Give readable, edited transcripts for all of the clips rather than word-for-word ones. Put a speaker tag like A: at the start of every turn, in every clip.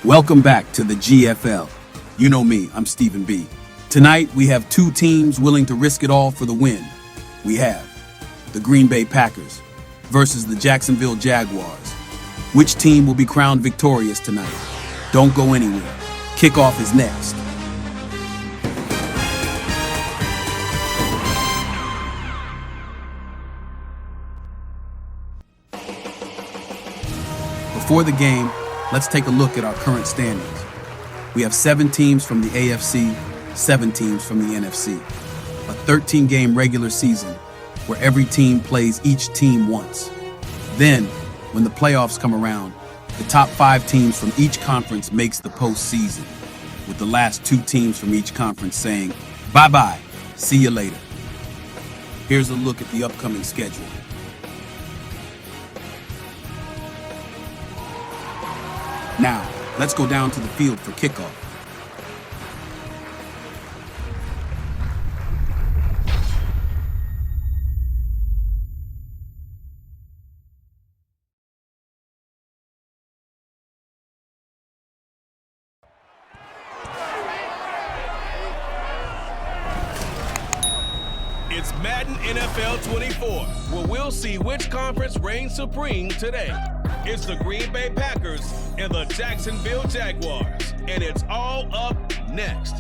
A: Welcome back to the GFL. You know me, I'm Stephen B. Tonight, we have two teams willing to risk it all for the win. We have the Green Bay Packers versus the Jacksonville Jaguars. Which team will be crowned victorious tonight? Don't go anywhere. Kickoff is next. Before the game, let's take a look at our current standings. We have 7 teams from the AFC, 7 teams from the NFC. A 13-game regular season where every team plays each team once. Then, when the playoffs come around, the top 5 teams from each conference makes the postseason, with the last 2 teams from each conference saying, bye-bye, see you later. Here's a look at the upcoming schedule. Now, let's go down to the field for kickoff.
B: It's Madden NFL 24, where we'll see which conference reigns supreme today. It's the Green Bay Packers and the Jacksonville Jaguars, and it's all up next.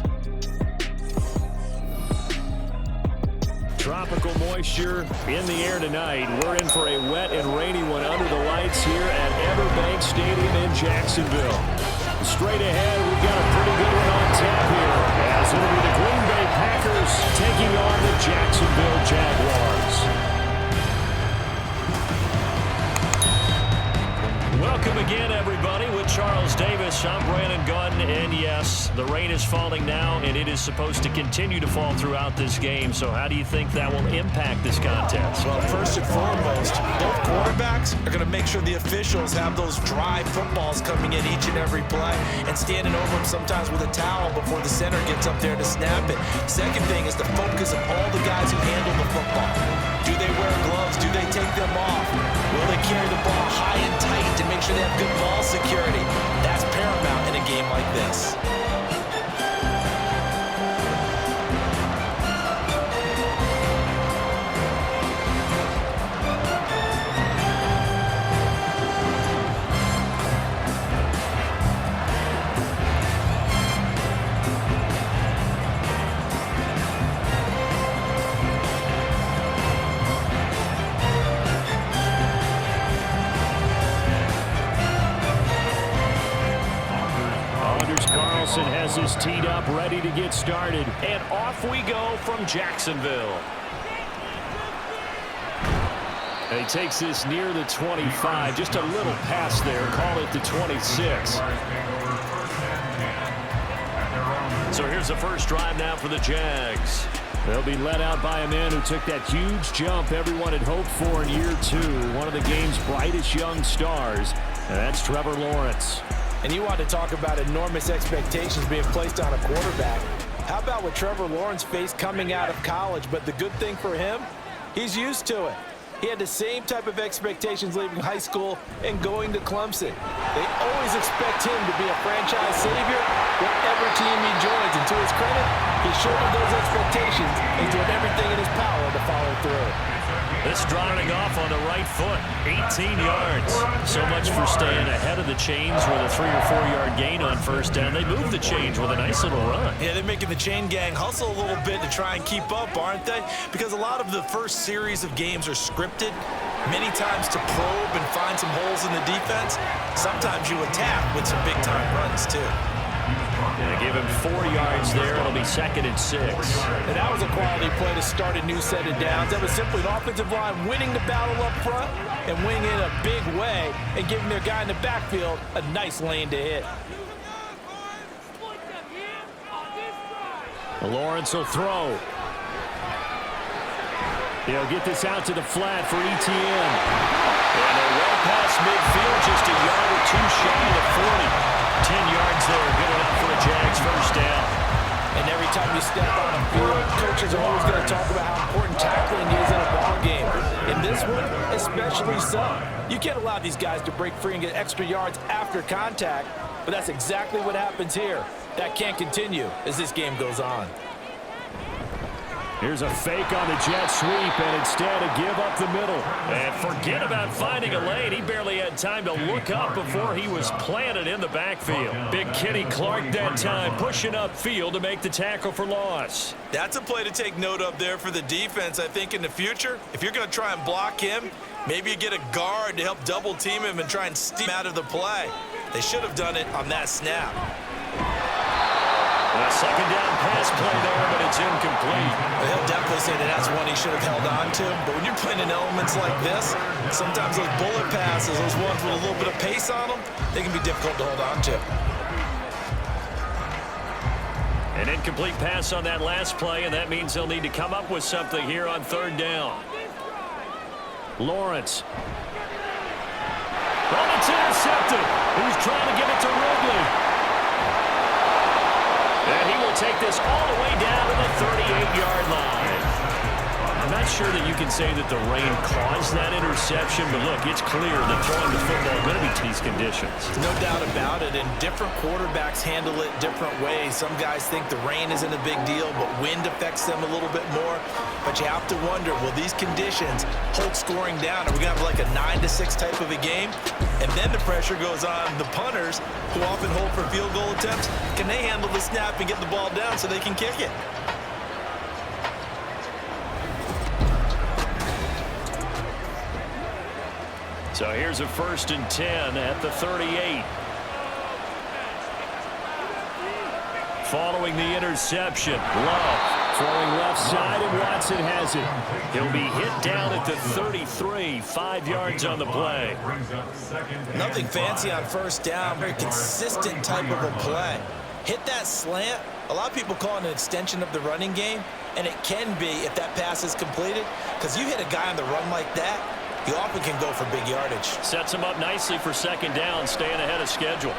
C: Tropical moisture in the air tonight. We're in for a wet and rainy one under the lights here at Everbank Stadium in Jacksonville. Straight ahead, we've got a pretty good one on tap here, as it'll be the Green Bay Packers taking on the Jacksonville Jaguars. Welcome again, everybody, with Charles Davis. I'm Brandon Gunn, and yes, the rain is falling now, and it is supposed to continue to fall throughout this game. So how do you think that will impact this contest?
D: Well, first and foremost, both quarterbacks are going to make sure the officials have those dry footballs coming in each and every play and standing over them sometimes with a towel before the center gets up there to snap it. Second thing is the focus of all the guys who handle the football. Do they wear gloves? Do they take them off? Will they carry the ball high and tight to make sure they have good ball security? That's paramount in a game like this.
C: Has this teed up, ready to get started. And off we go from Jacksonville. And he takes this near the 25. Just a little pass there. Call it the 26. So here's the first drive now for the Jags. They'll be led out by a man who took that huge jump everyone had hoped for in year 2. One of the game's brightest young stars. And that's Trevor Lawrence.
D: And you want to talk about enormous expectations being placed on a quarterback. How about what Trevor Lawrence faced coming out of college? But the good thing for him, he's used to it. He had the same type of expectations leaving high school and going to Clemson. They always expect him to be a franchise savior whatever team he joins. And to his credit, he shouldered those expectations and doing everything in his power to follow through.
C: This driving off on the right foot, 18 yards. So much for staying ahead of the chains with a 3 or 4 yard gain on first down. They moved the chains with a nice little run.
D: Yeah, they're making the chain gang hustle a little bit to try and keep up, aren't they? Because a lot of the first series of games are scripted, many times to probe and find some holes in the defense. Sometimes you attack with some big-time runs, too.
C: Gonna give him 4 yards there. It'll be 2nd and 6.
D: And that was a quality play to start a new set of downs. That was simply an offensive line winning the battle up front and winning in a big way and giving their guy in the backfield a nice lane to hit.
C: Lawrence will throw. He'll get this out to the flat for Etienne. And they're well past midfield, just a yard or 2 shy of 40. 10 yards there, good enough for a Jags first down.
D: And every time you step on a field, coaches are always going to talk about how important tackling is in a ball game. In this one, especially so. You can't allow these guys to break free and get extra yards after contact. but that's exactly what happens here. That can't continue as this game goes on.
C: Here's a fake on the jet sweep, and instead a give up the middle. And forget about finding a lane. He barely had time to look up before he was planted in the backfield. Big Kenny Clark that time, pushing upfield to make the tackle for loss.
D: That's a play to take note of there for the defense, I think, in the future. If you're going to try and block him, maybe you get a guard to help double team him and try and steam out of the play. They should have done it on that snap.
C: A second down pass play there, but it's incomplete.
D: Well, he'll definitely say that that's one he should have held on to. But when you're playing in elements like this, sometimes those bullet passes, those ones with a little bit of pace on them, they can be difficult to hold on to.
C: An incomplete pass on that last play, and that means they'll need to come up with something here on third down. Lawrence. Well, it's intercepted. He was trying to give it to Ridley. And he will take this all the way down to the 38-yard line. I'm not sure that you can say that the rain caused that interception, but look, it's clear that throwing the football is going to be these conditions.
D: No doubt about it, and different quarterbacks handle it different ways. Some guys think the rain isn't a big deal, but wind affects them a little bit more. But you have to wonder, will these conditions hold scoring down? Are we going to have like a 9-6 type of a game? And then the pressure goes on the punters, who often hold for field goal attempts. Can they handle the snap and get the ball down so they can kick it?
C: So here's a 1st and 10 at the 38. Following the interception, Love throwing left side, and Watson has it. He'll be hit down at the 33, 5 yards on the play.
D: Nothing fancy on first down, very consistent type of a play. Hit that slant. A lot of people call it an extension of the running game, and it can be if that pass is completed, because you hit a guy on the run like that, he often can go for big yardage.
C: Sets him up nicely for second down, staying ahead of schedule.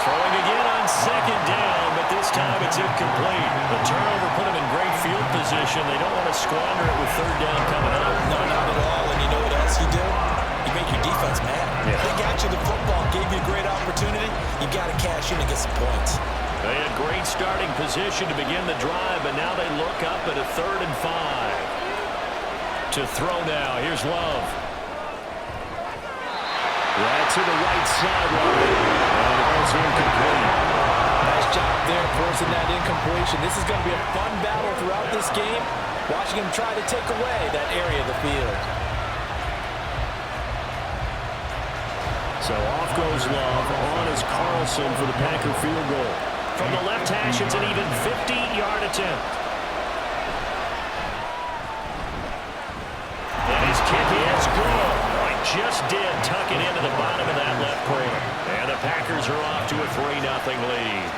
C: Throwing again on second down, but this time it's incomplete. The turnover put him in great field position. They don't want to squander it with third down coming up.
D: No, not at all. And you know what else you do? You make your defense mad.
C: Yeah.
D: They got you the football, gave you a great opportunity. You got to cash in and get some points.
C: They had great starting position to begin the drive, but now they look up at a 3rd and 5. To throw now. Here's Love. Right to the right sideline. And it's incomplete.
D: Nice job there forcing that incompletion. This is going to be a fun battle throughout this game. Watching him try to take away that area of the field.
C: So off goes Love. On is Carlson for the Packer field goal. From the left hash, it's an even 50-yard attempt. Kick is good. I just did tuck it into the bottom of that left corner. And the Packers are off to a 3-0 lead.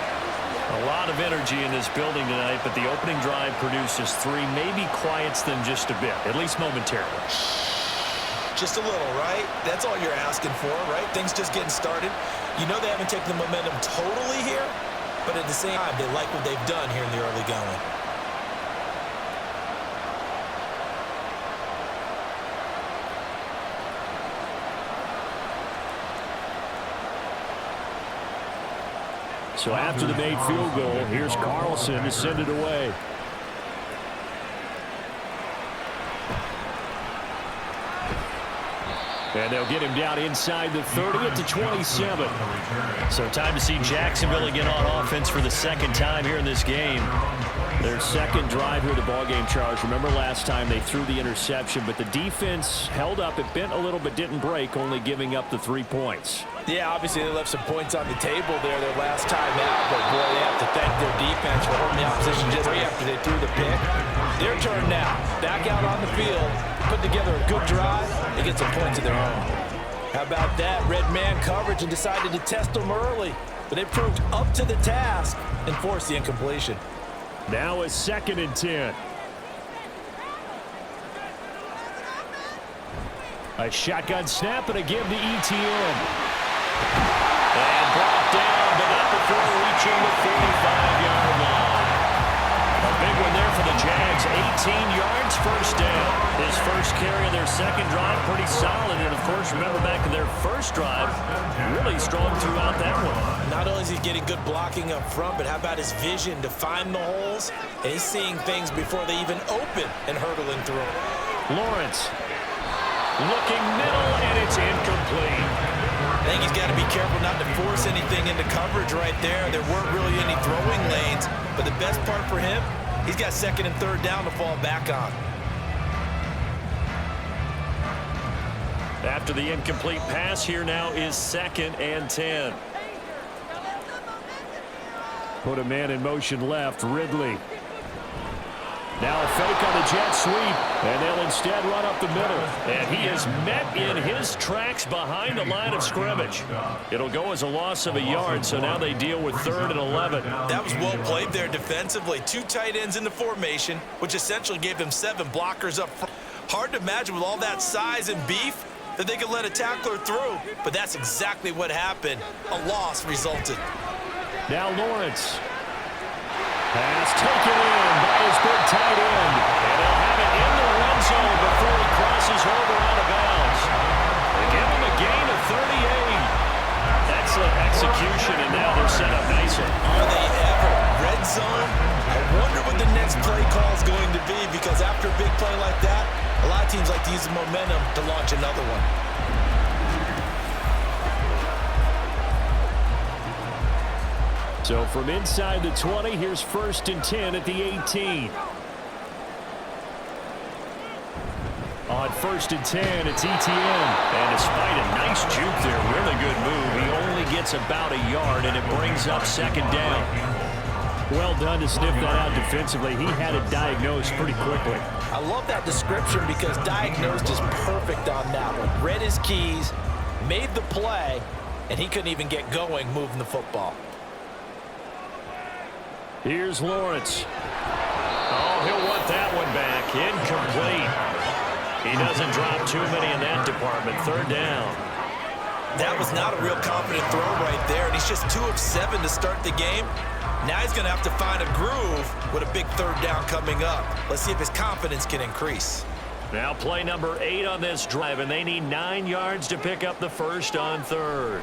C: A lot of energy in this building tonight, but the opening drive produces 3, maybe quiets them just a bit, at least momentarily.
D: Just a little, right? That's all you're asking for, right? Things just getting started. You know they haven't taken the momentum totally here, but at the same time, they like what they've done here in the early going.
C: So after the made field goal, here's Carlson to send it away. And they'll get him down inside the 30 at the 27. So time to see Jacksonville again on offense for the second time here in this game. Their second drive here of the ballgame, Charles. Remember last time they threw the interception, but the defense held up. It bent a little but didn't break, only giving up the 3 points.
D: Yeah, obviously they left some points on the table there their last time out, but boy, they have to thank their defense for holding the opposition just free after they threw the pick. Their turn now. Back out on the field, put together a good drive, and get some points of their own. How about that? Red man coverage and decided to test them early, but they proved up to the task and forced the incompletion.
C: Now a 2nd and 10. A shotgun snap and a give to ETN. And brought down, but not before reaching the 45-yard line. A big one there for the Jags. yards, first down. His first carry of their second drive, pretty solid. And, of course, remember back to their first drive, really strong throughout that one.
D: Not only is he getting good blocking up front, but how about his vision to find the holes? And he's seeing things before they even open and hurdling through them.
C: Lawrence looking middle, and it's incomplete.
D: I think he's got to be careful not to force anything into coverage right there. There weren't really any throwing lanes, but the best part for him, he's got second and third down to fall back on.
C: After the incomplete pass, here now is 2nd and 10. Put a man in motion left, Ridley. Now a fake on the jet sweep, and they'll instead run up the middle. And he is met in his tracks behind the line of scrimmage. It'll go as a loss of a yard, so now they deal with 3rd and 11.
D: That was well played there defensively. 2 tight ends in the formation, which essentially gave them 7 blockers up front. Hard to imagine with all that size and beef that they could let a tackler through, but that's exactly what happened. A loss resulted.
C: Now Lawrence. Pass taken in by his big tight end. And he'll have it in the red zone before he crosses over out of bounds. They give him a gain of 38. Excellent execution, and now they're set up nicely.
D: Are they ever? Red zone? I wonder what the next play call is going to be, because after a big play like that, a lot of teams like to use the momentum to launch another one.
C: So from inside the 20, here's 1st and 10 at the 18. On 1st and 10, it's Etienne. And despite a nice juke there, really good move, he only gets about a yard, and it brings up 2nd down. Well done to sniff that out defensively. He had it diagnosed pretty quickly.
D: I love that description because diagnosed is perfect on that one. Read his keys, made the play, and he couldn't even get going moving the football.
C: Here's Lawrence. Oh, he'll want that one back. Incomplete. He doesn't drop too many in that department. 3rd down.
D: That was not a real confident throw right there, and he's just 2 of 7 to start the game. Now he's going to have to find a groove with a big 3rd down coming up. Let's see if his confidence can increase.
C: Now play number 8 on this drive, and they need 9 yards to pick up the first on 3rd.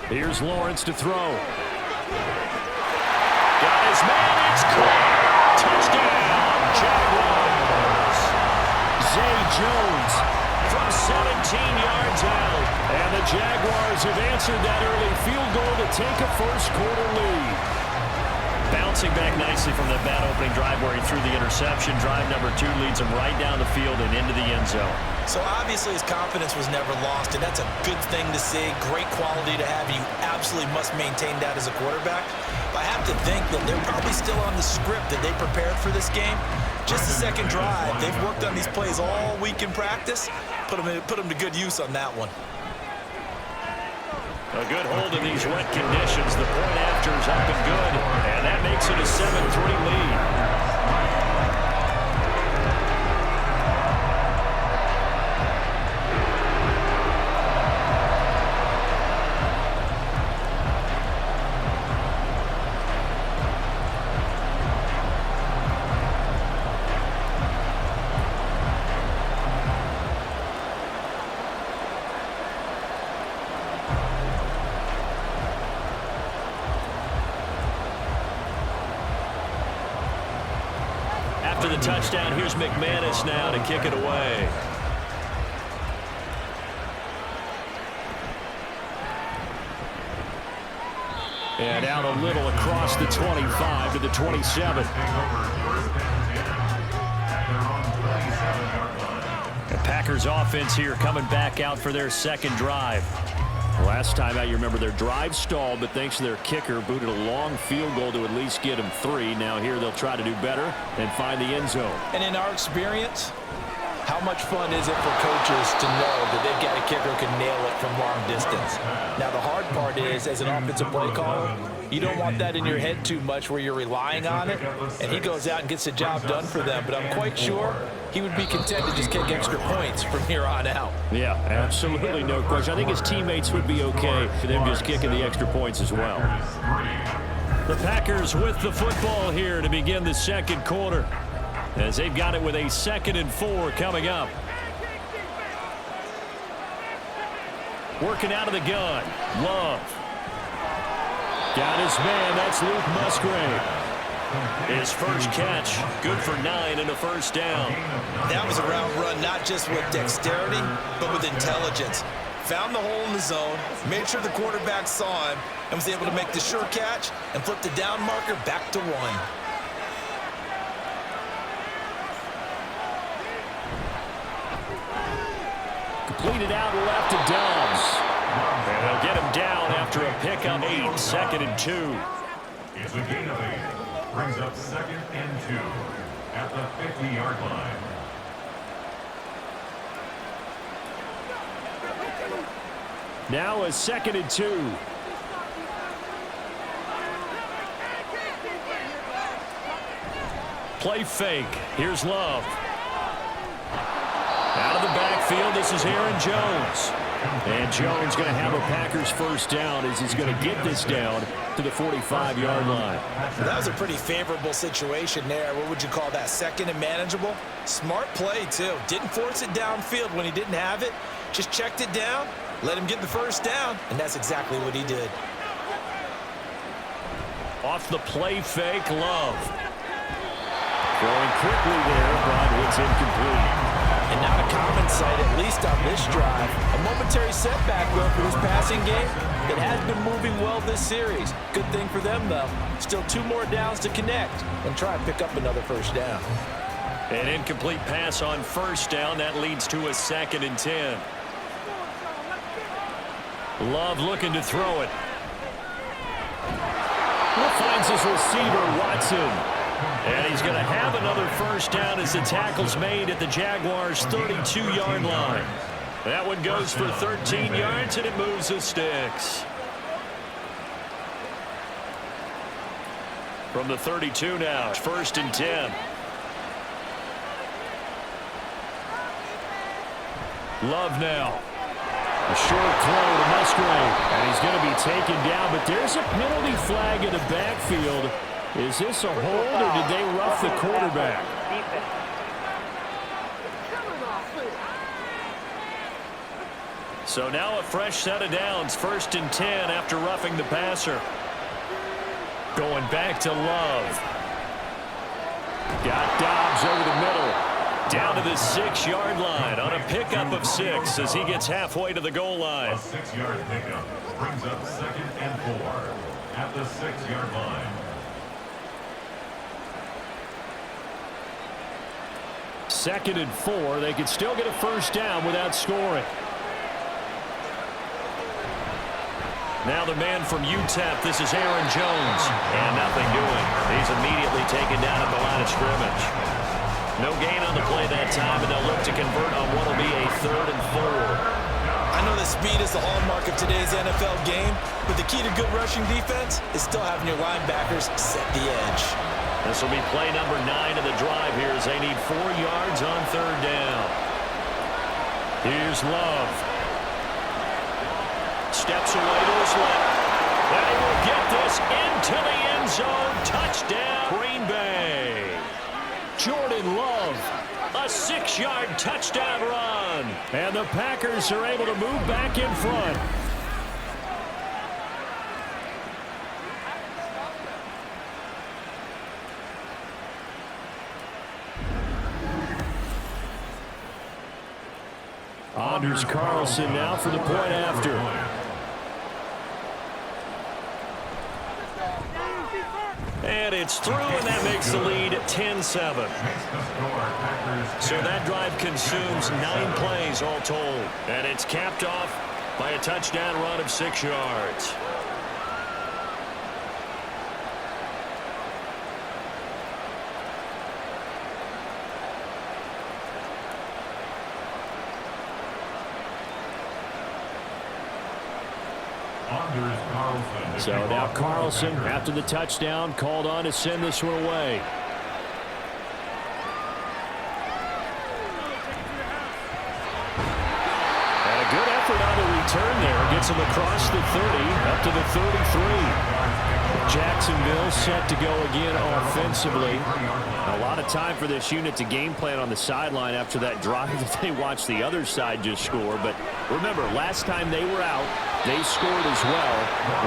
C: Here's Lawrence to throw. Got his man, it's clear. Touchdown, Jaguars. Zay Jones from 17 yards out. And the Jaguars have answered that early field goal to take a first-quarter lead. Bouncing back nicely from that bad opening drive where he threw the interception. Drive number 2 leads him right down the field and into the end zone.
D: So obviously his confidence was never lost, and that's a good thing to see. Great quality to have. You absolutely must maintain that as a quarterback. But I have to think that they're probably still on the script that they prepared for this game. Just the second drive. They've worked on these plays all week in practice. Put them to good use on that one.
C: A good hold in these wet conditions. The point after is up and good, and that makes it a 7-3 lead. After the touchdown, here's McManus now to kick it away. And out a little across the 25 to the 27. The Packers offense here coming back out for their second drive. Last time out, you remember their drive stalled, but thanks to their kicker, booted a long field goal to at least get them 3. Now here they'll try to do better and find the end zone.
D: And in our experience, how much fun is it for coaches to know that they've got a kicker who can nail it from long distance? Now the hard part is, as an offensive play caller, you don't want that in your head too much where you're relying on it, and he goes out and gets the job done for them. But I'm quite sure he would be content to just kick extra points from here on out.
C: Yeah, absolutely no question. I think his teammates would be okay for them just kicking the extra points as well. The Packers with the football here to begin the second quarter. as they've got it with a 2nd and 4 coming up. Working out of the gun. Love. Got his man. That's Luke Musgrave. His first catch. Good for 9 and a first down.
D: That was a route run not just with dexterity, but with intelligence. Found the hole in the zone, made sure the quarterback saw him, and was able to make the sure catch and flip the down marker back to 1.
C: Completed out left to Dobbs. And they'll get him down after a pickup 8, 2nd and 2.
E: It's a gain of 8. Brings up 2nd and 2 at the 50-yard line.
C: Now a 2nd and 2. Play fake. Here's Love. Out of the backfield, this is Aaron Jones. And Jones going to have a Packers first down as he's going to get this down to the 45-yard line.
D: That was a pretty favorable situation there. What would you call that? 2nd and manageable? Smart play, too. Didn't force it downfield when he didn't have it. Just checked it down, let him get the first down, and that's exactly what he did.
C: Off the play fake, Love. Going quickly there, but it's incomplete.
D: And not a common sight, at least on this drive. A momentary setback, though, for this passing game that has been moving well this series. Good thing for them, though. Still 2 more downs to connect and try and pick up another first down.
C: An incomplete pass on first down. That leads to a 2nd and 10. Love looking to throw it. Finds his receiver, Watson. And he's going to have another first down as the tackle's made at the Jaguars' 32-yard line. That one goes for 13 yards, and it moves the sticks. From the 32 now, 1st and 10. Love now. A short throw to Musgrave, and he's going to be taken down, but there's a penalty flag in the backfield. Is this a hold, or did they rough the quarterback? So now a fresh set of downs, 1st and 10 after roughing the passer. Going back to Love. Got Dobbs over the middle. Down to the 6-yard line on a pickup of 6 as he gets halfway to the goal line.
E: A 6-yard pickup brings up 2nd and 4 at the 6-yard line.
C: 2nd and 4. They could still get a first down without scoring. Now the man from UTEP, this is Aaron Jones. And nothing doing. He's immediately taken down at the line of scrimmage. No gain on the play that time, and they'll look to convert on what will be a 3rd and 4.
D: I know that speed is the hallmark of today's NFL game, but the key to good rushing defense is still having your linebackers set the edge.
C: This will be play number 9 of the drive here as they need 4 yards on 3rd down. Here's Love. Steps away to his left. And he will get this into the end zone. Touchdown, Green Bay. Jordan Love, a 6-yard touchdown run. And the Packers are able to move back in front. Anders Carlson now for the point after. And it's through, and that makes the lead 10-7. So that drive consumes 9 plays all told. And it's capped off by a touchdown run of 6 yards. So now Carlson, after the touchdown, called on to send this one away. And a good effort on the return there. Gets him across the 30, up to the 33. Jacksonville set to go again offensively. A lot of time for this unit to game plan on the sideline after that drive that they watched the other side just score. But remember, last time they were out, they scored as well.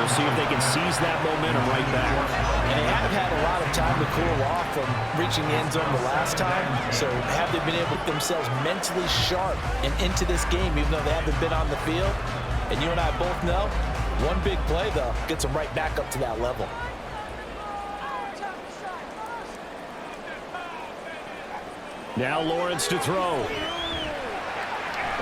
C: We'll see if they can seize that momentum right back.
D: And they have had a lot of time to cool off from reaching the end zone the last time. So have they been able to get themselves mentally sharp and into this game, even though they haven't been on the field? And you and I both know, one big play, though, gets them right back up to that level.
C: Now Lawrence to throw.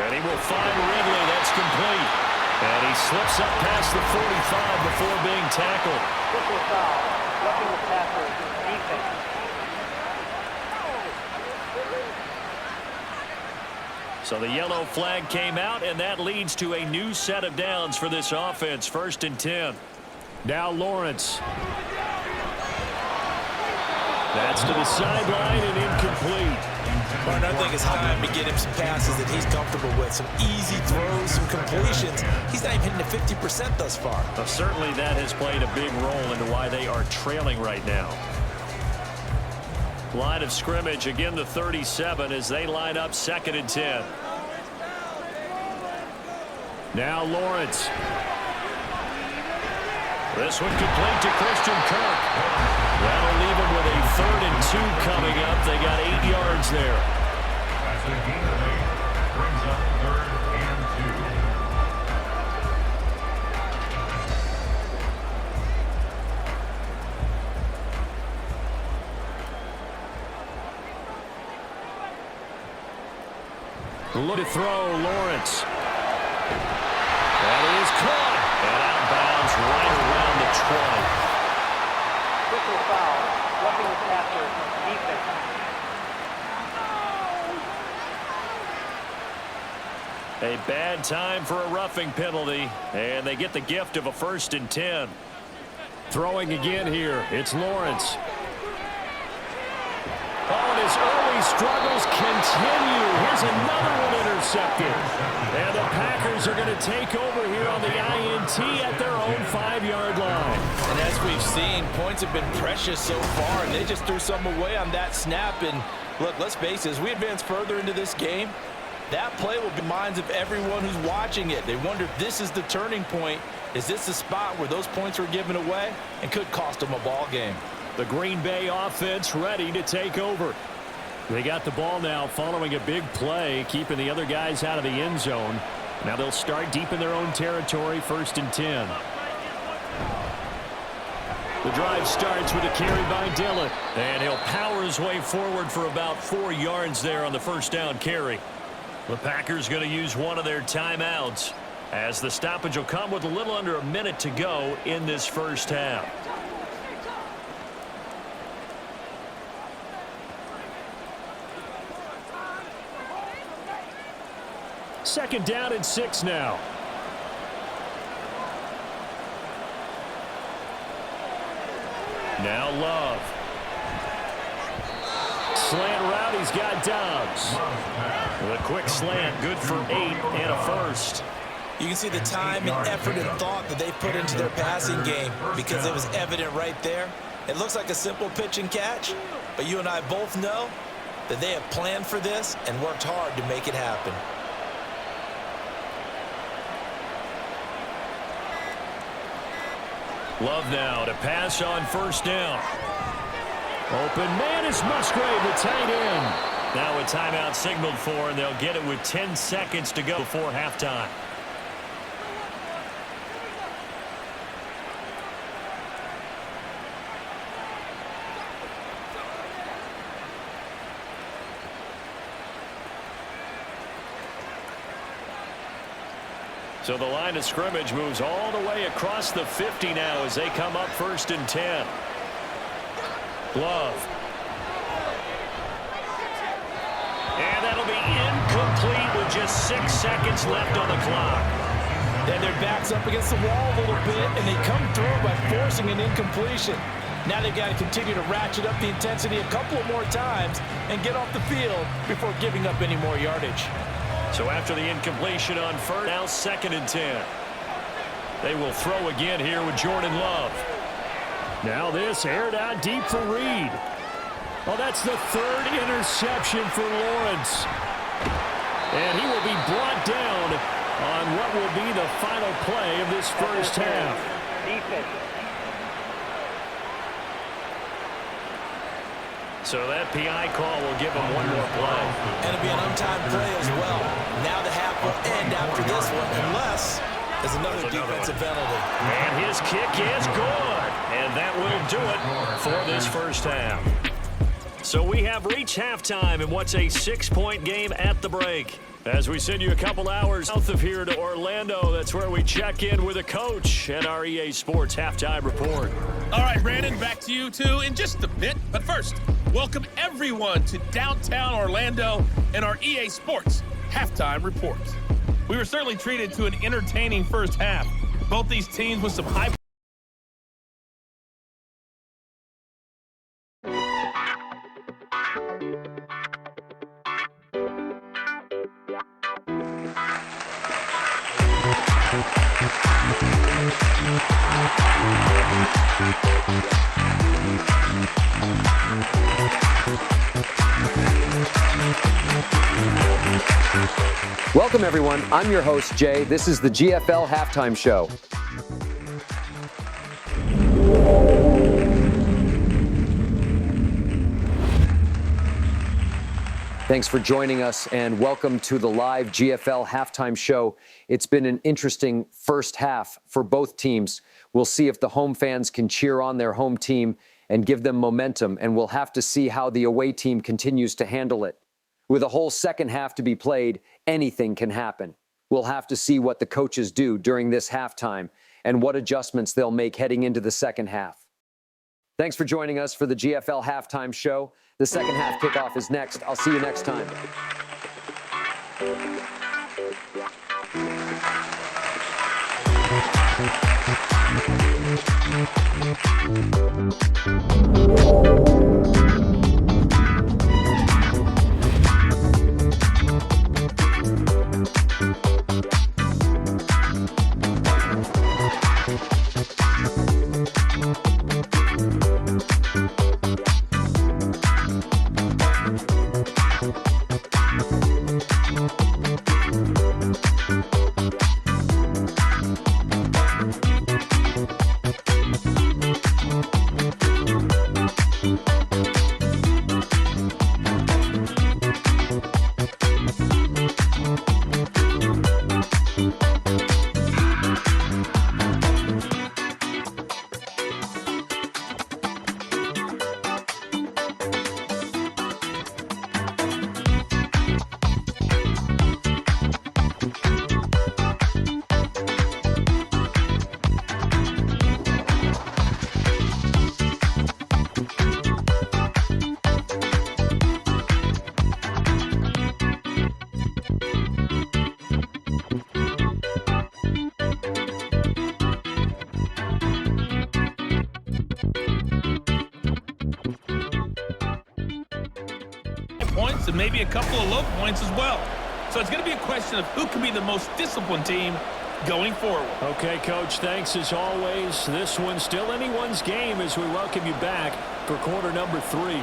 C: And he will find Ridley. That's complete. And he slips up past the 45 before being tackled.
F: Triple foul, roughing the passer, defense.
C: So the yellow flag came out, and that leads to a new set of downs for this offense. 1st and 10. Now Lawrence. That's to the sideline and incomplete.
D: Martin, I think it's time to get him some passes that he's comfortable with. Some easy throws, some completions. He's not even hitting the 50% thus far.
C: Well, certainly that has played a big role into why they are trailing right now. Line of scrimmage, again the 37 as they line up 2nd and 10. Now Lawrence. This one complete to Christian Kirk. That'll leave him with a 3rd and 2 coming up. They got 8 yards there.
E: As the game brings up 3rd and
C: 2. Look to throw, Lawrence. That is caught. And out of bounds right around the 20.
F: Triple foul, roughing the passer, defense.
C: A bad time for a roughing penalty, and they get the gift of a 1st and 10. Throwing again here, it's Lawrence. Oh, and his early struggles continue. Here's another one intercepted. And the Packers are going to take over here on the INT at their own 5-yard line.
D: And as we've seen, points have been precious so far, and they just threw some away on that snap. And look, let's face it, as we advance further into this game, that play will be in the minds of everyone who's watching it. They wonder if this is the turning point. Is this the spot where those points were given away and could cost them a ball game?
C: The Green Bay offense ready to take over. They got the ball now following a big play, keeping the other guys out of the end zone. Now they'll start deep in their own territory, 1st and 10. The drive starts with a carry by Dillon. And he'll power his way forward for about 4 yards there on the 1st down carry. The Packers going to use one of their timeouts as the stoppage will come with a little under a minute to go in this 1st half. Second down and 6 now. Now Love. Slant route, he's got Dobbs. With a quick slant, good for 8 and a 1st.
D: You can see the time and effort and thought that they put into their passing game because it was evident right there. It looks like a simple pitch and catch, but you and I both know that they have planned for this and worked hard to make it happen.
C: Love now to pass on 1st down. Open man is Musgrave, the tight end. Now a timeout signaled for, and they'll get it with 10 seconds to go before halftime. So the line of scrimmage moves all the way across the 50 now as they come up 1st and 10. Love. And that'll be incomplete with just 6 seconds left on the clock.
D: And their back's up against the wall a little bit, and they come through by forcing an incompletion. Now they've got to continue to ratchet up the intensity a couple of more times and get off the field before giving up any more yardage.
C: So after the incompletion on 1st, now 2nd and 10. They will throw again here with Jordan Love. Now this aired out deep for Reed. Oh, that's the third interception for Lawrence. And he will be brought down on what will be the final play of this first half.
F: Defense.
C: So that PI call will give him one more play.
D: And it'll be an untimed play as well. Now the half will end after this one, unless there's another defensive penalty.
C: And his kick is good. And that will do it for this first half. So we have reached halftime in what's a 6-point game at the break. As we send you a couple hours south of here to Orlando, that's where we check in with a coach at our EA Sports Halftime Report.
G: All right, Brandon, back to you two in just a bit. But first, welcome everyone to downtown Orlando and our EA Sports Halftime Report. We were certainly treated to an entertaining first half. Both these teams with some high.
H: Welcome, everyone. I'm your host, Jay. This is the GFL Halftime Show. Thanks for joining us, and welcome to the live GFL Halftime Show. It's been an interesting first half for both teams. We'll see if the home fans can cheer on their home team and give them momentum, and we'll have to see how the away team continues to handle it. With a whole second half to be played, anything can happen. We'll have to see what the coaches do during this halftime and what adjustments they'll make heading into the second half. Thanks for joining us for the GFL Halftime Show. The second half kickoff is next. I'll see you next time.
G: Points and maybe a couple of low points as well. So it's going to be a question of who can be the most disciplined team going forward.
C: Okay, Coach, thanks as always. This one's still anyone's game as we welcome you back for quarter number 3.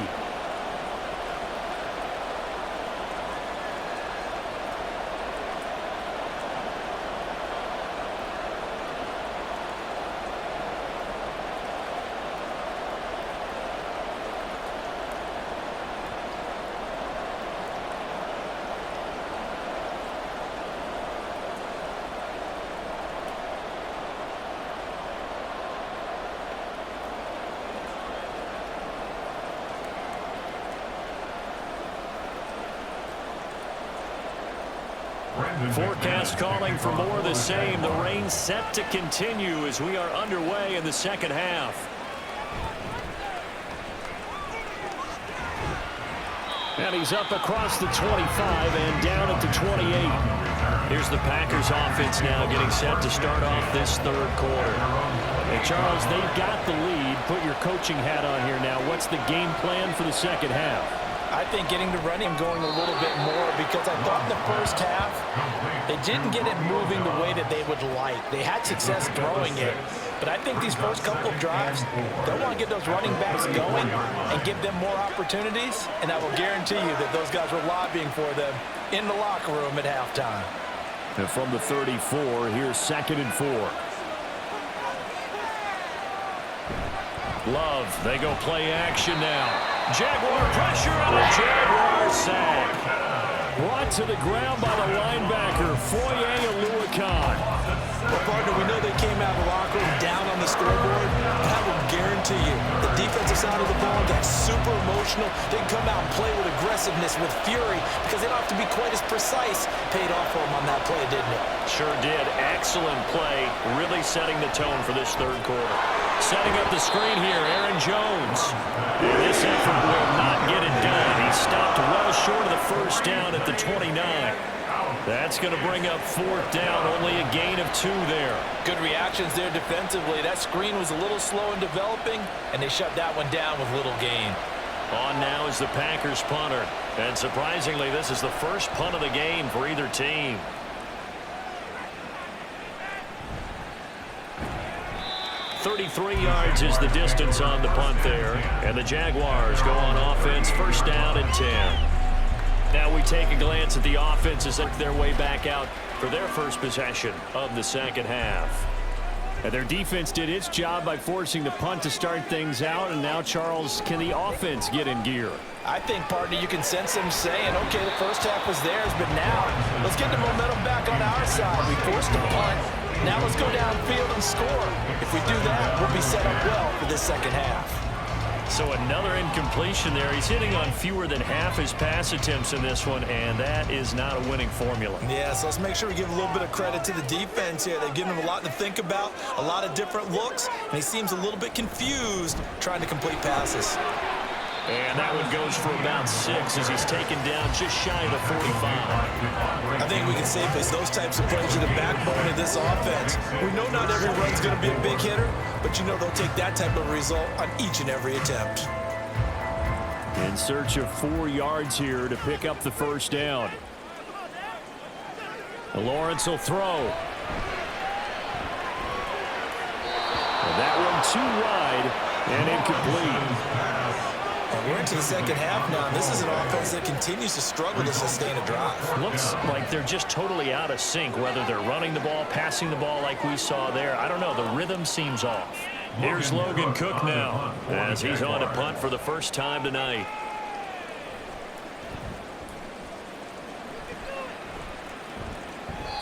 C: Forecast calling for more of the same. The rain set to continue as we are underway in the second half. And he's up across the 25 and down at the 28. Here's the Packers offense now getting set to start off this third quarter. And Charles, they've got the lead. Put your coaching hat on here now. What's the game plan for the second half?
D: I think getting the running going a little bit more, because I thought in the first half they didn't get it moving the way that they would like. They had success throwing it, but I think these first couple of drives, they'll want to get those running backs going and give them more opportunities, and I will guarantee you that those guys were lobbying for them in the locker room at halftime.
C: And from the 34, here's 2nd and 4. Love, they go play action now. Jaguar pressure on the Jaguar sack. Brought to the ground by the linebacker, Foye Oluwakan.
D: Well, partner, we know they came out of the locker room down on the scoreboard, but I will guarantee you the defensive side of the ball got super emotional. They can come out and play with aggressiveness, with fury, because they don't have to be quite as precise. Paid off for them on that play, didn't it?
C: Sure did. Excellent play, really setting the tone for this third quarter. Setting up the screen here, Aaron Jones. And this effort will not get it done. He stopped well short of the first down at the 29. That's going to bring up 4th down, only a gain of 2 there.
D: Good reactions there defensively. That screen was a little slow in developing, and they shut that one down with little gain.
C: On now is the Packers punter. And surprisingly, this is the first punt of the game for either team. .33 yards is the distance on the punt there. And the Jaguars go on offense, 1st down and 10. Now we take a glance at the offense as they make their way back out for their first possession of the second half. And their defense did its job by forcing the punt to start things out. And now, Charles, can the offense get in gear?
D: I think, partner, you can sense them saying, okay, the first half was theirs, but now let's get the momentum back on our side. We forced a punt. Now let's go downfield and score. If we do that, we'll be set up well for this second half.
C: So another incompletion there. He's hitting on fewer than half his pass attempts in this one, and that is not a winning formula.
D: Yeah, so let's make sure we give a little bit of credit to the defense here. They've given him a lot to think about, a lot of different looks, and he seems a little bit confused trying to complete passes.
C: And that one goes for about 6 as he's taken down just shy of the 45.
D: I think we can safely say those types of plays are the backbone of this offense. We know not every run's going to be a big hitter, but you know they'll take that type of result on each and every attempt.
C: In search of 4 yards here to pick up the first down. Lawrence will throw. And that one too wide and incomplete.
D: And we're into the second half now. This is an offense that continues to struggle to sustain a drive.
C: Looks like they're just totally out of sync, whether they're running the ball, passing the ball like we saw there. I don't know. The rhythm seems off. Here's Logan Cook now as he's on to punt for the first time tonight.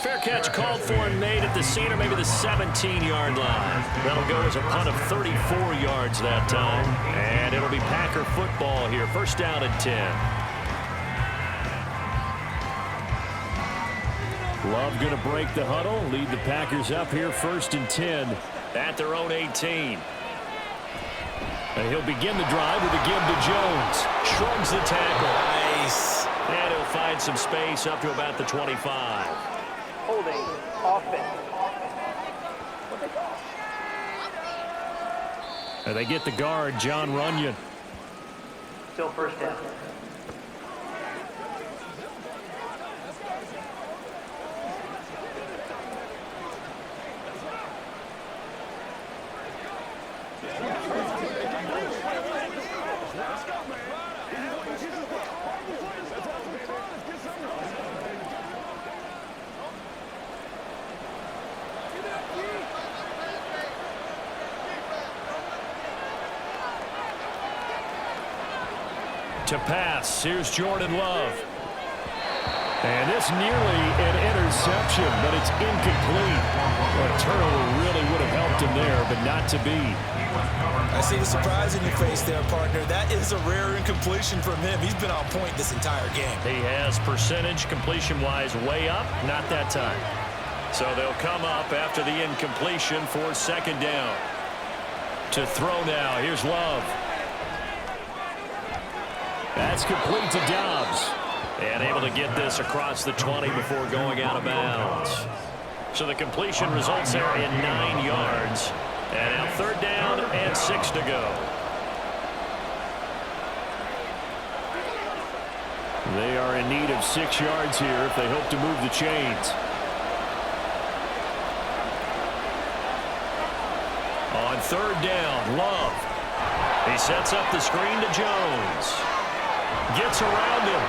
C: Fair catch called for and made at the center, maybe the 17-yard line. That'll go as a punt of 34 yards that time. And it'll be Packer football here. 1st down and 10. Love going to break the huddle, lead the Packers up here 1st and 10 at their own 18. And he'll begin the drive with a give to Jones. Shrugs the tackle.
D: Nice.
C: And he'll find some space up to about the 25.
F: Holding offense.
C: And they get the guard, John Runyon.
F: Still 1st down.
C: To pass, here's Jordan Love. And this nearly an interception, but it's incomplete. A turnover really would have helped him there, but not to be.
D: I see the surprise in your face there, partner. That is a rare incompletion from him. He's been on point this entire game.
C: He has percentage completion-wise way up, not that time. So they'll come up after the incompletion for 2nd down. To throw now, here's Love. That's complete to Dobbs. And able to get this across the 20 before going out of bounds. So the completion results there in 9 yards. And now 3rd down and 6 to go. They are in need of 6 yards here if they hope to move the chains. On third down, Love. He sets up the screen to Jones. Gets around him,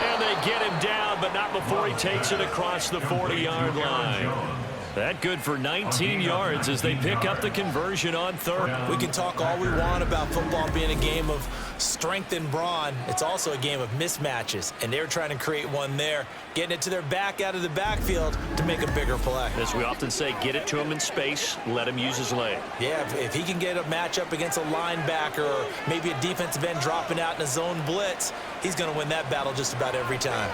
C: and they get him down, but not before he takes it across the 40-yard line. That good for 19 yards as they pick up the conversion on third.
D: We can talk all we want about football being a game of strength and brawn. It's also a game of mismatches, and they're trying to create one there, getting it to their back out of the backfield to make a bigger play.
C: As we often say, get it to him in space, let him use his leg.
D: Yeah, if he can get a matchup against a linebacker or maybe a defensive end dropping out in a zone blitz, he's going to win that battle just about every time.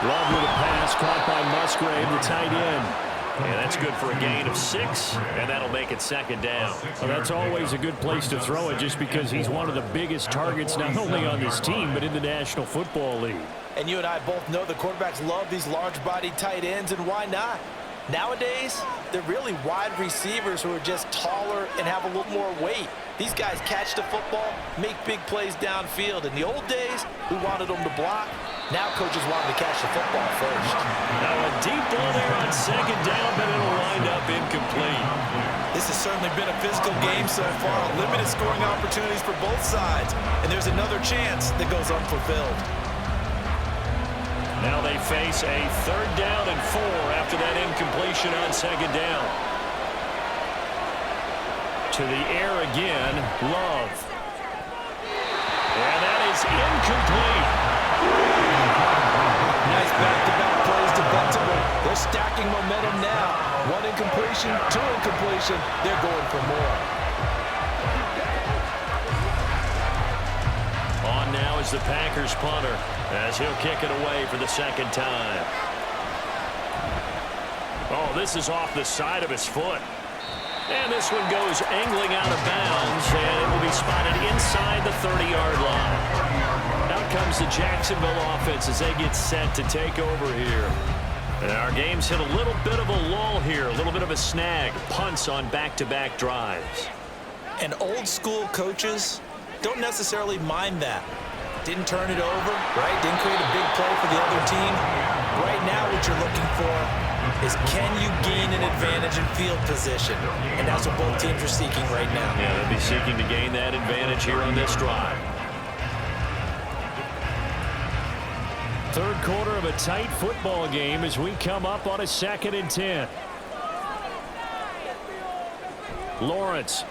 C: Love with a pass caught by Musgrave, the tight end. And that's good for a gain of 6, and that'll make it second down. Well, that's always a good place to throw it just because he's one of the biggest targets not only on this team but in the National Football League.
D: And you and I both know the quarterbacks love these large-bodied tight ends, and why not? Nowadays, they're really wide receivers who are just taller and have a little more weight. These guys catch the football, make big plays downfield. In the old days, we wanted them to block. Now coaches want them to catch the football first.
C: Now a deep ball there on second down, but it'll wind up incomplete.
D: This has certainly been a physical game so far. Limited scoring opportunities for both sides. And there's another chance that goes unfulfilled.
C: Now they face a third down and 4 after that incompletion on second down. To the air again, Love. And that is incomplete.
D: Nice back-to-back plays to Baltimore. They're stacking momentum now. 1 incompletion, 2 incompletion. They're going for more.
C: On now is the Packers punter as he'll kick it away for the second time. Oh, this is off the side of his foot. And this one goes angling out of bounds, and it will be spotted inside the 30-yard line. Out comes the Jacksonville offense as they get set to take over here. And our game's hit a little bit of a lull here, a little bit of a snag. Punts on back-to-back drives.
D: And old-school coaches don't necessarily mind that. Didn't turn it over, right? Didn't create a big play for the other team. Right now what you're looking for is can you gain an advantage in field position? And that's what both teams are seeking right now.
C: Yeah, they'll be seeking to gain that advantage here on this drive. Third quarter of a tight football game as we come up on a 2nd and 10. Lawrence.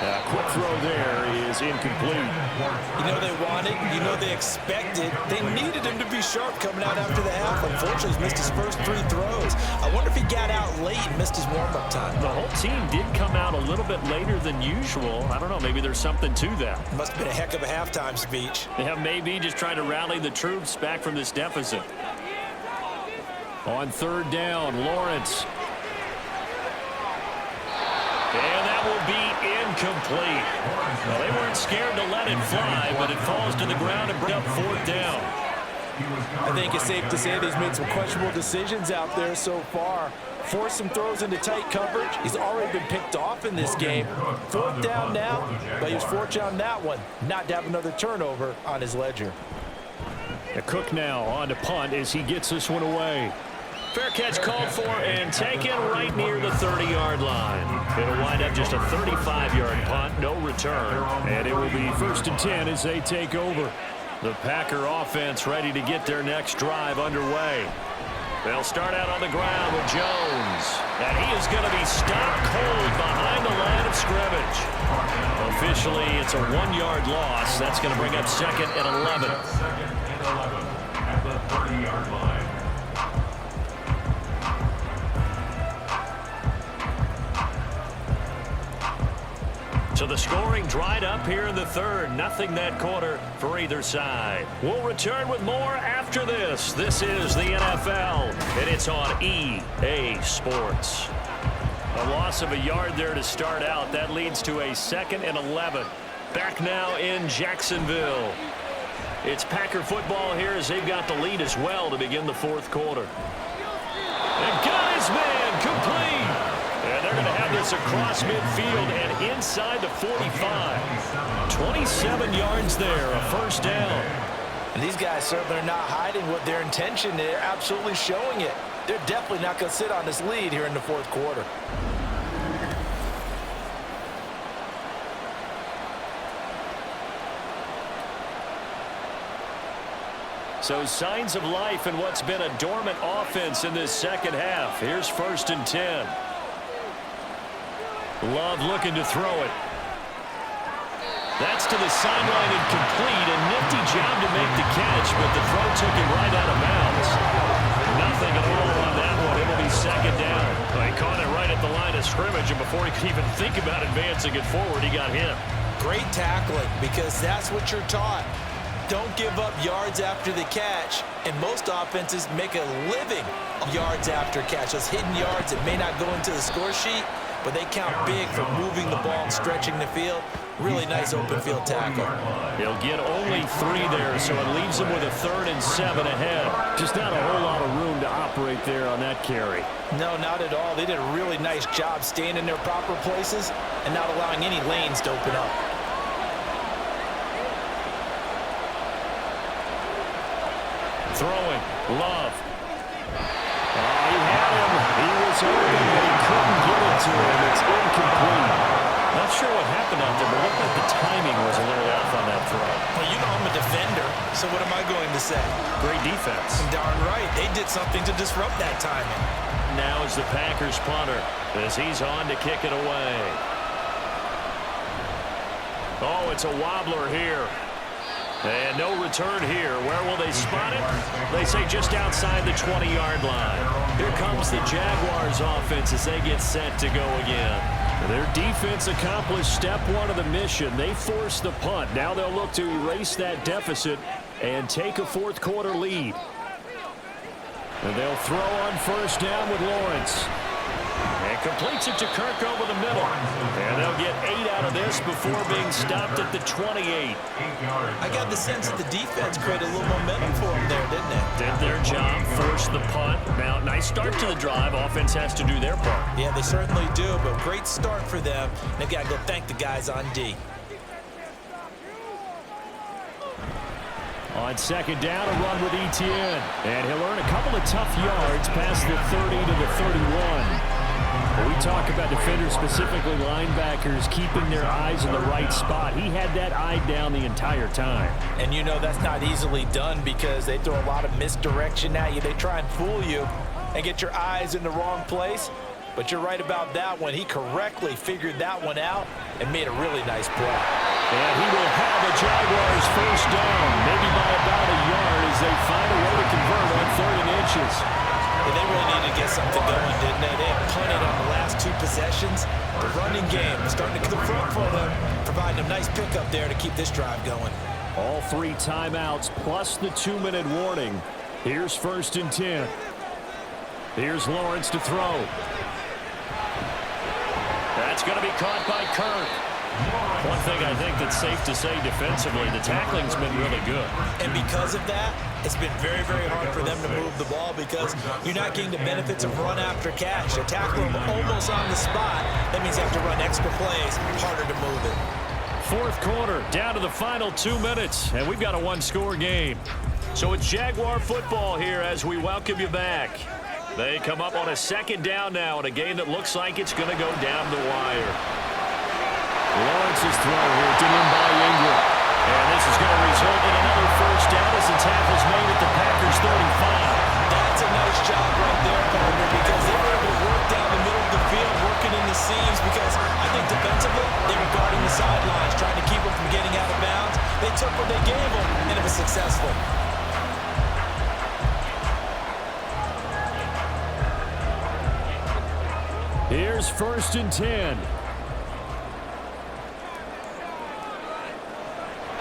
C: A quick throw there is incomplete.
D: You know they wanted, you know they expected. They needed him to be sharp coming out after the half. Unfortunately, he's missed his first 3 throws. I wonder if he got out late and missed his warm-up time.
C: The whole team did come out a little bit later than usual. I don't know, maybe there's something to that.
D: Must have been a heck of a halftime speech.
C: Yeah, maybe just trying to rally the troops back from this deficit. On third down, Lawrence. And that will be incomplete. Well, they weren't scared to let it fly, but it falls to the ground and brings up 4th down.
D: I think it's safe to say that he's made some questionable decisions out there so far. Forced some throws into tight coverage. He's already been picked off in this game. 4th down now, but he was fortunate on that one not to have another turnover on his ledger.
C: A Cook now on to punt as he gets this one away. Fair catch called for and taken right near the 30-yard line. It'll wind up just a 35-yard punt, no return. And it will be 1st and 10 as they take over. The Packer offense ready to get their next drive underway. They'll start out on the ground with Jones. And he is going to be stopped cold behind the line of scrimmage. Officially, it's a 1-yard loss. That's going to bring up 2nd and 11.
E: 2nd and 11 at the 30-yard line.
C: So the scoring dried up here in the third. Nothing that quarter for either side. We'll return with more after this. This is the NFL, and it's on EA Sports. A loss of a yard there to start out. That leads to a 2nd and 11. Back now in Jacksonville. It's Packer football here as they've got the lead as well to begin the 4th quarter. And got his man complete. And they're going to have this is across midfield and inside the 45. 27 yards there, a first down.
D: And these guys certainly are not hiding what their intention is. They're absolutely showing it. They're definitely not going to sit on this lead here in the fourth quarter.
C: So signs of life in what's been a dormant offense in this second half. Here's 1st and 10. Love looking to throw it. That's to the sideline and complete. A nifty job to make the catch, but the throw took him right out of bounds. Nothing at all on that one. It'll be 2nd down. Well, he caught it right at the line of scrimmage, and before he could even think about advancing it forward, he got hit.
D: Great tackling, because that's what you're taught. Don't give up yards after the catch, and most offenses make a living yards after catch. Those hidden yards that may not go into the score sheet, but they count big for moving the ball and stretching the field. Really nice open field tackle.
C: He'll get only 3 there, so it leaves him with a 3rd and 7 ahead. Just not a whole lot of room to operate there on that carry.
D: No, not at all. They did a really nice job staying in their proper places and not allowing any lanes to open up.
C: Throwing, Love. Oh, he had him. He was open, but he couldn't get it to him. It's incomplete. Not sure what happened out there, but it looked like the timing was a little off on that throw.
D: Well, you know I'm a defender, so what am I going to say?
C: Great defense.
D: Darn right. They did something to disrupt that timing.
C: Now is the Packers punter as he's on to kick it away. Oh, it's a wobbler here. And no return here. Where will they spot it? They say just outside the 20-yard line. Here comes the Jaguars offense as they get set to go again. Their defense accomplished step 1 of the mission. They forced the punt. Now they'll look to erase that deficit and take a fourth quarter lead. And they'll throw on 1st down with Lawrence. And completes it to Kirk over the middle. And they'll get 8 out of this before being stopped at the 28.
D: I got the sense that the defense created a little momentum for them there, didn't it?
C: Did their job, forced the punt. Now, nice start to the drive. Offense has to do their part.
D: Yeah, they certainly do, but great start for them. They've got to go thank the guys on D.
C: On 2nd down, a run with Etienne. And he'll earn a couple of tough yards past the 30 to the 31. When we talk about defenders, specifically linebackers, keeping their eyes in the right spot. He had that eye down the entire time.
D: And you know that's not easily done because they throw a lot of misdirection at you. They try and fool you and get your eyes in the wrong place. But you're right about that one. He correctly figured that one out and made a really nice play.
C: And he will have the Jaguars 1st down, maybe by about a yard as they find a way to convert on 3rd and inches.
D: Yeah, they really needed to get something going, didn't they? They had punted on the last 2 possessions. The running game is starting to come front for them, providing a nice pickup there to keep this drive going.
C: All 3 timeouts plus the 2-minute warning. Here's 1st and 10. Here's Lawrence to throw. That's going to be caught by Kirk. One thing I think that's safe to say defensively, the tackling's been really good.
D: And because of that, it's been very, very hard for them to move the ball because you're not getting the benefits of run after catch. They tackle them almost on the spot. That means they have to run extra plays, harder to move it.
C: 4th quarter, down to the final 2 minutes, and we've got a 1-score game. So it's Jaguar football here as we welcome you back. They come up on a 2nd down now in a game that looks like it's going to go down the wire. Lawrence's throw here to him by Ingram. And this is going to result in another 1st down as the tackle's made at the Packers 35.
D: That's a nice job right there, partner, because they were able to work down the middle of the field, working in the seams, because I think defensively they were guarding the sidelines, trying to keep them from getting out of bounds. They took what they gave them, and it was successful.
C: Here's 1st and 10.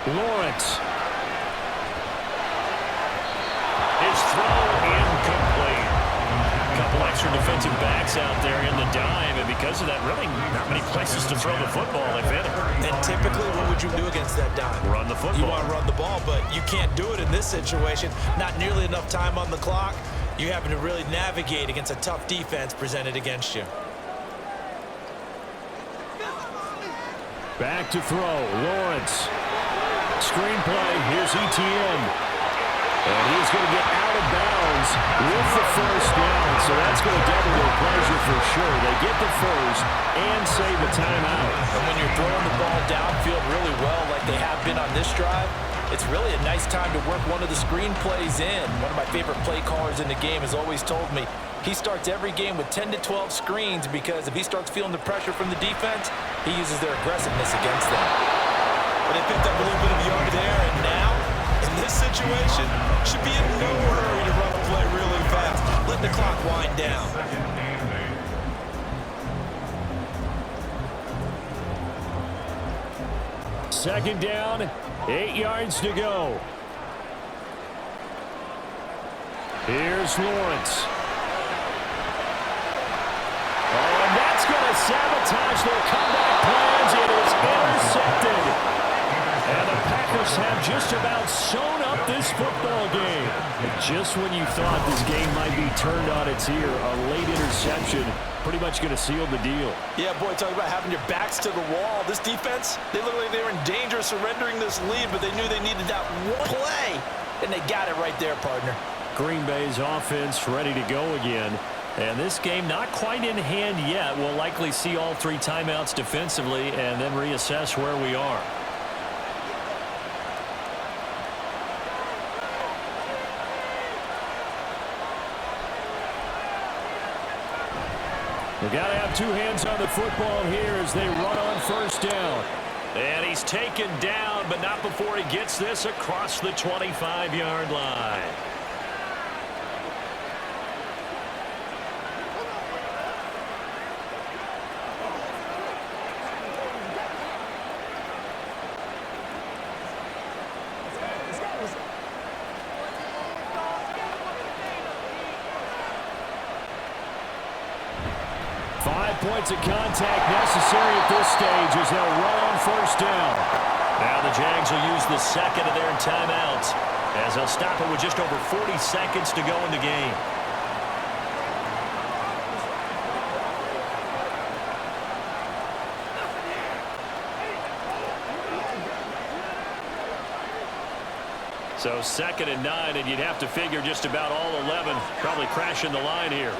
C: Lawrence. His throw incomplete. A couple extra defensive backs out there in the dime, and because of that, really not many places to throw the football, if any.
D: And typically, what would you do against that dime?
C: Run the football.
D: You want to run the ball, but you can't do it in this situation. Not nearly enough time on the clock. You're having to really navigate against a tough defense presented against you.
C: Back to throw. Lawrence. Screenplay. Here's Etienne. And he's going to get out of bounds with the first down. So that's going to double their pleasure for sure. They get the first and save a timeout.
D: And when you're throwing the ball downfield really well like they have been on this drive, it's really a nice time to work one of the screen plays in. One of my favorite play callers in the game has always told me he starts every game with 10 to 12 screens because if he starts feeling the pressure from the defense, he uses their aggressiveness against them.
I: But they picked up a little bit of yard there, and now, in this situation, should be in no hurry to run a play really fast. Let the clock wind down.
C: Second down, 8 yards to go. Here's Lawrence. Oh, and that's going to sabotage their comeback plans. It is intercepted. And the Packers have just about sewn up this football game. And just when you thought this game might be turned on its ear, a late interception pretty much going to seal the deal.
D: Yeah, boy, talk about having your backs to the wall. This defense, they look like they were in danger of surrendering this lead, but they knew they needed that one play, and they got it right there, partner.
C: Green Bay's offense ready to go again. And this game not quite in hand yet. We'll likely see all 3 timeouts defensively and then reassess where we are. They've got to have 2 hands on the football here as they run on first down. And he's taken down, but not before he gets this across the 25-yard line. Points of contact necessary at this stage as they'll run on first down. Now the Jags will use the second of their timeouts as they'll stop it with just over 40 seconds to go in the game. So 2nd and 9, and you'd have to figure just about all 11 probably crashing the line here.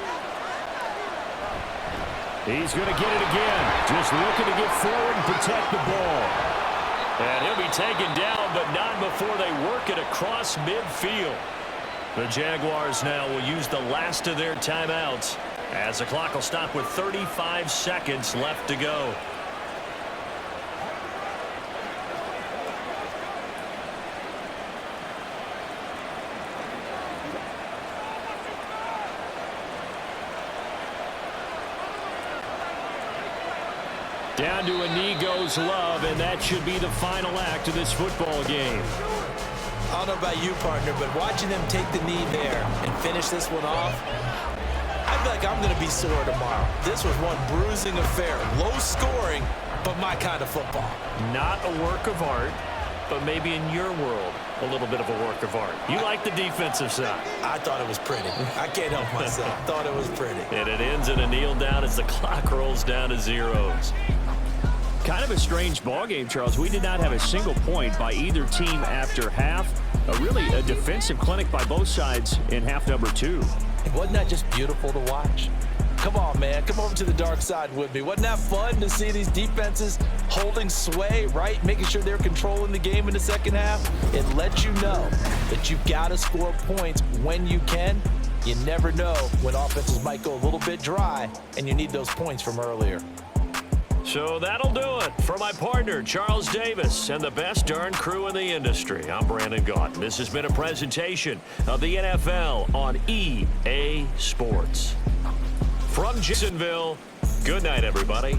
C: He's going to get it again. Just looking to get forward and protect the ball. And he'll be taken down, but not before they work it across midfield. The Jaguars now will use the last of their timeouts as the clock will stop with 35 seconds left to go. Down to a knee goes Love, and that should be the final act of this football game.
D: I don't know about you, partner, but watching them take the knee there and finish this one off, I feel like I'm going to be sore tomorrow. This was one bruising affair. Low scoring, but my kind of football.
C: Not a work of art, but maybe in your world, a little bit of a work of art. You like the defensive side.
D: I thought it was pretty. I can't help myself. Thought it was pretty.
C: And it ends in a kneel down as the clock rolls down to zeros. Kind of a strange ball game, Charles. We did not have a single point by either team after half. Really a defensive clinic by both sides in half number 2.
D: And wasn't that just beautiful to watch? Come on, man. Come over to the dark side with me. Wasn't that fun to see these defenses holding sway, right? Making sure they're controlling the game in the second half. It lets you know that you've got to score points when you can. You never know when offenses might go a little bit dry, and you need those points from earlier.
C: So that'll do it for my partner, Charles Davis, and the best darn crew in the industry. I'm Brandon Gaunt. This has been a presentation of the NFL on EA Sports. From Jacksonville, good night, everybody.